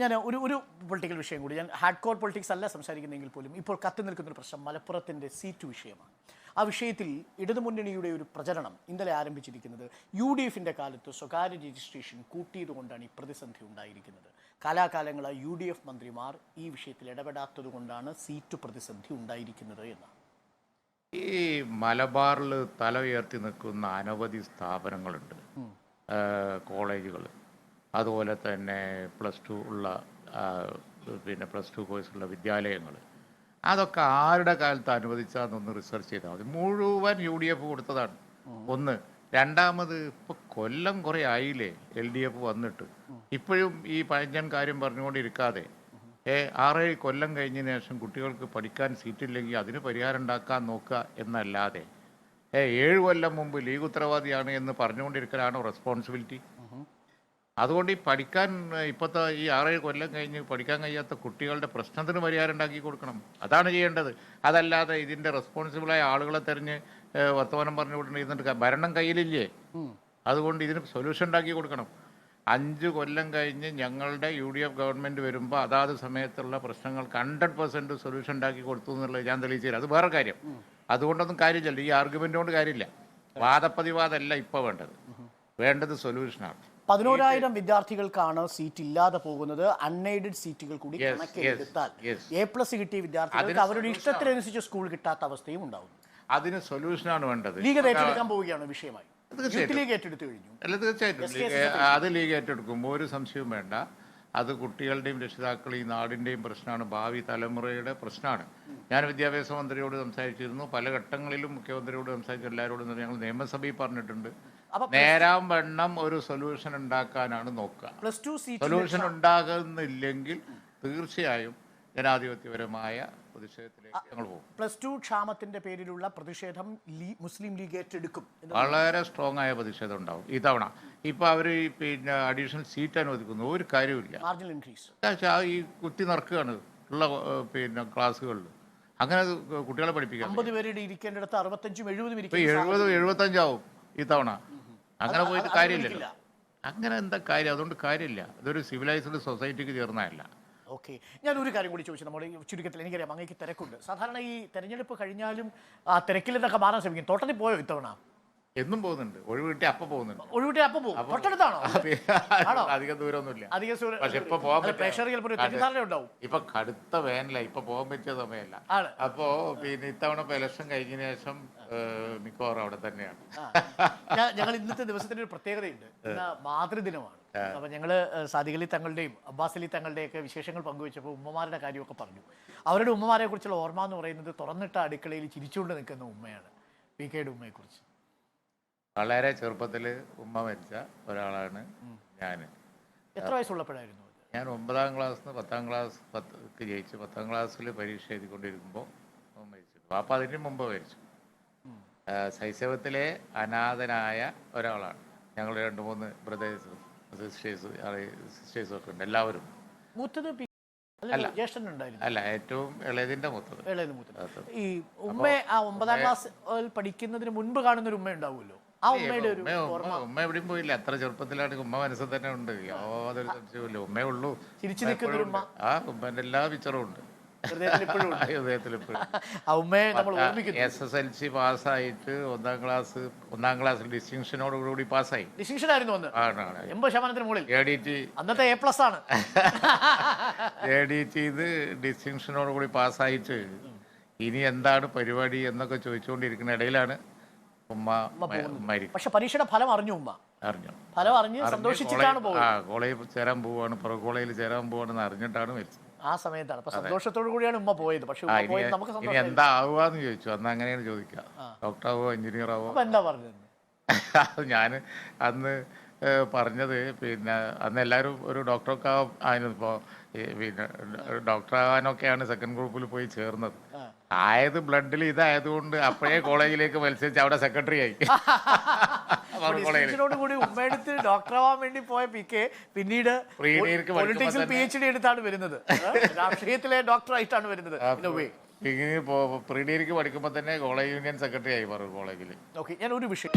ഞാൻ ഒരു പൊളിറ്റിക്കൽ വിഷയം കൂടി, ഞാൻ ഹാർഡ് കോർ പൊളിറ്റിക്സ് അല്ല സംസാരിക്കുന്നതെങ്കിൽ പോലും ഇപ്പോൾ കത്തി നിൽക്കുന്നൊരു പ്രശ്നം മലപ്പുറത്തിൻ്റെ സീറ്റ് വിഷയമാണ്. ആ വിഷയത്തിൽ ഇടതുമുന്നണിയുടെ ഒരു പ്രചരണം ഇന്നലെ ആരംഭിച്ചിരിക്കുന്നത് UDFിൻ്റെ കാലത്ത് സ്വകാര്യ രജിസ്ട്രേഷൻ കൂട്ടിയതുകൊണ്ടാണ് ഈ പ്രതിസന്ധി ഉണ്ടായിരിക്കുന്നത്. കാലാകാലങ്ങളായി UDF മന്ത്രിമാർ ഈ വിഷയത്തിൽ ഇടപെടാത്തത് കൊണ്ടാണ് സീറ്റ് പ്രതിസന്ധി ഉണ്ടായിരിക്കുന്നത് എന്നാണ്. ഈ മലബാറിൽ തല ഉയർത്തി നിൽക്കുന്ന അനവധി സ്ഥാപനങ്ങളുണ്ട്, കോളേജുകൾ, അതുപോലെ തന്നെ +2 ഉള്ള പിന്നെ +2 കോഴ്സുള്ള വിദ്യാലയങ്ങൾ. അതൊക്കെ ആരുടെ കാലത്ത് അനുവദിച്ചാന്നൊന്ന് റിസർച്ച് ചെയ്താൽ മതി. മുഴുവൻ UDF കൊടുത്തതാണ്. ഒന്ന്. രണ്ടാമത് ഇപ്പോൾ കൊല്ലം കുറേ ആയില്ലേ LDF വന്നിട്ട്, ഇപ്പോഴും ഈ പഴഞ്ചൻ കാര്യം പറഞ്ഞുകൊണ്ടിരിക്കാതെ 6-7 കൊല്ലം കഴിഞ്ഞതിന് ശേഷം കുട്ടികൾക്ക് പഠിക്കാൻ സീറ്റില്ലെങ്കിൽ അതിന് പരിഹാരം ഉണ്ടാക്കാൻ നോക്കുക എന്നല്ലാതെ 7 കൊല്ലം മുമ്പ് ലീഗ് ഉത്തരവാദിയാണ് എന്ന് പറഞ്ഞുകൊണ്ടിരിക്കലാണോ റെസ്പോൺസിബിലിറ്റി? അതുകൊണ്ട് ഈ പഠിക്കാൻ ഇപ്പോഴത്തെ ഈ 6-7 കൊല്ലം കഴിഞ്ഞ് പഠിക്കാൻ കഴിയാത്ത കുട്ടികളുടെ പ്രശ്നത്തിന് പരിഹാരം ഉണ്ടാക്കി കൊടുക്കണം. അതാണ് ചെയ്യേണ്ടത്. അതല്ലാതെ ഇതിൻ്റെ റെസ്പോൺസിബിളായ ആളുകളെ തെരഞ്ഞ് വർത്തമാനം പറഞ്ഞു കൊടുത്തിട്ട് ഭരണം കയ്യിലില്ലേ, അതുകൊണ്ട് ഇതിന് സൊല്യൂഷൻ ഉണ്ടാക്കി കൊടുക്കണം. 5 കൊല്ലം കഴിഞ്ഞ് ഞങ്ങളുടെ UDF ഗവൺമെൻറ് വരുമ്പോൾ അതാത് സമയത്തുള്ള പ്രശ്നങ്ങൾക്ക് 100% സൊല്യൂഷൻ ഉണ്ടാക്കി കൊടുത്തു എന്നുള്ളത് ഞാൻ തെളിയിച്ചു തരാം. അത് വേറെ കാര്യം. അതുകൊണ്ടൊന്നും കാര്യമില്ല, ഈ ആർഗ്യുമെൻ്റ് കൊണ്ട് കാര്യമില്ല. വാദപ്രതിവാദമല്ല ഇപ്പോൾ വേണ്ടത് സൊല്യൂഷനാണ്. 11,000 വിദ്യാർത്ഥികൾക്കാണ് സീറ്റ് ഇല്ലാതെ പോകുന്നത്. അൺഎയ്ഡഡ് സീറ്റുകൾ കൂടി കണക്കിലെടുത്താൽ A+ കിട്ടിയ വിദ്യാർത്ഥികൾക്ക് അവരുടെ ഇഷ്ടത്തിനനുസരിച്ച് സ്കൂൾ കിട്ടാത്ത അവസ്ഥയും ഉണ്ടാകുന്നു. അതിന് സൊല്യൂഷനാണ് വേണ്ടത്. ലീഗ് ഏറ്റെടുക്കാൻ പോവുകയാണ് വിഷയമായി. ലീഗ് ഏറ്റെടുത്തു കഴിഞ്ഞു. അല്ല, തീർച്ചയായിട്ടും അത് ലീഗ് ഏറ്റെടുക്കുമ്പോൾ ഒരു സംശയവും വേണ്ട. അത് കുട്ടികളുടെയും രക്ഷിതാക്കളുടെയും നാടിൻ്റെയും പ്രശ്നമാണ്, ഭാവി തലമുറയുടെ പ്രശ്നമാണ്. ഞാൻ വിദ്യാഭ്യാസ മന്ത്രിയോട് സംസാരിച്ചിരുന്നു, പല ഘട്ടങ്ങളിലും മുഖ്യമന്ത്രിയോട് സംസാരിച്ചു, എല്ലാവരോടും ഞങ്ങൾ നിയമസഭയിൽ പറഞ്ഞിട്ടുണ്ട്. നേരാം വണ്ണം ഒരു സൊല്യൂഷൻ ഉണ്ടാക്കാനാണ് നോക്കുക. സൊല്യൂഷൻ ഉണ്ടാകുന്നില്ലെങ്കിൽ തീർച്ചയായും ജനാധിപത്യപരമായ പ്രതിഷേധത്തിലേക്ക് ഞങ്ങൾ പോകും. +2 ക്ഷാമത്തിന്റെ പേരിലുള്ള പ്രതിഷേധം മുസ്ലിം ലീഗ് ഏറ്റെടുക്കും. വളരെ സ്ട്രോങ് ആയ പ്രതിഷേധം ഉണ്ടാവും ഇത്തവണ. ഇപ്പൊ അവർ പിന്നെ അഡീഷണൽ സീറ്റ് അനുവദിക്കുന്നു, ഒരു കാര്യമില്ല. മാർജിനൽ ഇൻക്രീസ് ഈ കുത്തി നിറക്കുകയാണ് ഉള്ള പിന്നെ ക്ലാസ്സുകളിൽ. അങ്ങനെ കുട്ടികളെ പഠിപ്പിക്കാം. 50 പേരുടെ ഇരിക്കേണ്ടിടത്ത് 65-70 70-75 ആവും ഇത്തവണ. അങ്ങനെ പോയിട്ട് കാര്യമില്ലല്ലോ. അങ്ങനെ എന്താ കാര്യം? അതുകൊണ്ട് കാര്യമില്ല. അതൊരു സിവിലൈസ്ഡ് സൊസൈറ്റിക്ക് ചേർന്നതല്ല. ഓക്കെ, ഞാൻ ഒരു കാര്യം കൂടി ചോദിച്ചു. നമ്മുടെ ചുരുക്കത്തിൽ എനിക്കറിയാം അങ്ങേക്ക് തിരക്കുണ്ട്. സാധാരണ ഈ തെരഞ്ഞെടുപ്പ് കഴിഞ്ഞാലും ആ തിരക്കിൽ നിന്നൊക്കെ മാറാൻ ശ്രമിക്കും. തോട്ടത്തിൽ പോയോ ഇത്തവണ? എന്നും പോകുന്നുണ്ട്. ഒഴിവിട്ടി അപ്പം പോകുന്നുണ്ട്. ഒഴിവിട്ടി അപ്പം പോകും. തൊട്ടടുത്താണോ? അധികം ദൂരമൊന്നുമില്ല. പക്ഷെ ഇപ്പൊ പോകാൻ ഉണ്ടാവും. ഇപ്പൊ കടുത്ത വേനല, ഇപ്പൊ പോകാൻ പറ്റിയ സമയമല്ല. അപ്പോ പിന്നെ ഇത്തവണ ഇപ്പൊ ഇലക്ഷൻ കഴിഞ്ഞതിന് ശേഷം മിക്കവാറും അവിടെ തന്നെയാണ്. ഞങ്ങൾ ഇന്നത്തെ ദിവസത്തിന്റെ ഒരു പ്രത്യേകതയുണ്ട്. ഇന്ന് മാതൃദിനമാണ്. അപ്പൊ ഞങ്ങള് സാദിഖ് അലി തങ്ങളുടെയും അബ്ബാസ് അലി തങ്ങളുടെയൊക്കെ വിശേഷങ്ങൾ പങ്കുവെച്ചപ്പോൾ ഉമ്മമാരുടെ കാര്യമൊക്കെ പറഞ്ഞു. അവരുടെ ഉമ്മമാരെ കുറിച്ചുള്ള ഓർമ്മ എന്ന് പറയുന്നത് തുറന്നിട്ട അടുക്കളയിൽ ചിരിച്ചുകൊണ്ട് നിൽക്കുന്ന ഉമ്മയാണ്. PKയുടെ ഉമ്മയെ കുറിച്ച് വളരെ ചെറുപ്പത്തിൽ ഉമ്മ മരിച്ച ഒരാളാണ് ഞാൻ. എത്ര വയസ്സുള്ളപ്പോഴായിരുന്നു? ഞാൻ 9ാം ക്ലാസ്സിൽ നിന്ന് 10ാം ക്ലാസ് ജയിച്ചു. 10ാം ക്ലാസ്സിൽ പരീക്ഷ എഴുതിക്കൊണ്ടിരിക്കുമ്പോൾ മരിച്ചു. പാപ്പ അതിന് മുമ്പ് മരിച്ചു. ശൈശവത്തിലെ അനാഥനായ ഒരാളാണ്. ഞങ്ങൾ 2-3 ബ്രദേഴ്സും സിസ്റ്റേഴ്സും ഒക്കെ ഉണ്ട്. എല്ലാവരും അല്ല, ഏറ്റവും ഇളയതിന്റെ മൂത്തത്. ഈ ഉമ്മ ആ 9ാം ക്ലാസ് പഠിക്കുന്നതിന് മുൻപ് കാണുന്നൊരു ഉമ്മ ഉണ്ടാവുമല്ലോ, ആ ഉമ്മയുടെ ഒരു ഉമ്മ എവിടെയും പോയില്ല. അത്ര ചെറുപ്പത്തിലാണെങ്കിൽ ഉമ്മ മനസ്സിൽ തന്നെ ഉണ്ട്. യാതൊരു സംശയമില്ല, ഉമ്മേ ഉള്ളൂ. ചിരിച്ചു നിൽക്കുന്ന ഉമ്മ. ആ ഉമ്മന്റെ എല്ലാ പിക്ചറും ഉണ്ട് ഹൃദയത്തിൽ എപ്പോഴും. SSLC പാസ്സായിട്ട് 1ാം ക്ലാസ്സിൽ ഡിസ്റ്റിങ്ഷനോടുകൂടി പാസ്സായി. ഡിസ്റ്റിങ്ഷൻ ആയിരുന്നു 80% മുകളിൽ. അന്നത്തെ A+ ആണ്. ADT ഡിസ്റ്റിങ്ഷനോടുകൂടി പാസ്സായിട്ട് ഇനി എന്താണ് പരിപാടി എന്നൊക്കെ ചോദിച്ചുകൊണ്ടിരിക്കുന്ന ഇടയിലാണ് ഉമ്മ മരിക്കും. പക്ഷെ പരീക്ഷയുടെ ഫലം അറിഞ്ഞു ഉമ്മ. ഫലം അറിഞ്ഞ് സന്തോഷിച്ചിട്ടാണ് കോളേജിൽ ചേരാൻ പോവാണ്, കോളേജിൽ ചേരാൻ പോവാണെന്ന് അറിഞ്ഞിട്ടാണ് മരിച്ചത്. ആ സമയത്താണ്. അപ്പൊ സന്തോഷത്തോടു കൂടിയാണ് ഉമ്മ പോയത്. പക്ഷെ ഇനി എന്താ ആവുകയെന്ന് ചോദിച്ചു. അന്ന് അങ്ങനെയാണ് ചോദിക്കുക, ഡോക്ടർ ആവോ എഞ്ചിനീയർ ആവോ? എന്താ പറഞ്ഞത്? ഞാൻ അന്ന് പറഞ്ഞത് പിന്നെ അന്ന് എല്ലാവരും ഒരു ഡോക്ടറൊക്കെ ആയിരുന്നു. ഇപ്പോൾ പിന്നെ ഡോക്ടറാകാനൊക്കെയാണ് സെക്കൻഡ് ഗ്രൂപ്പിൽ പോയി ചേർന്നത്. ആയത് ബ്ലഡിൽ ഇതായതുകൊണ്ട് അപ്പോഴേ കോളേജിലേക്ക് മത്സരിച്ച് അവിടെ സെക്രട്ടറി ആയി. കൂടി ഉമ്മയെടുത്ത് ഡോക്ടറാവാൻ വേണ്ടി പോയ PK പിന്നീട് പൊളിറ്റിക്സിൽ PhD എടുത്താണ് വരുന്നത്. രാഷ്ട്രീയത്തിലെ ഡോക്ടറായിട്ടാണ് വരുന്നത്. പ്രീ ഡിഗ്രിക്ക് പഠിക്കുമ്പോൾ തന്നെ കോളേജ് യൂണിയൻ സെക്രട്ടറി ആയി പറഞ്ഞു കോളേജിൽ. ഓക്കെ, ഞാൻ ഒരു വിഷയം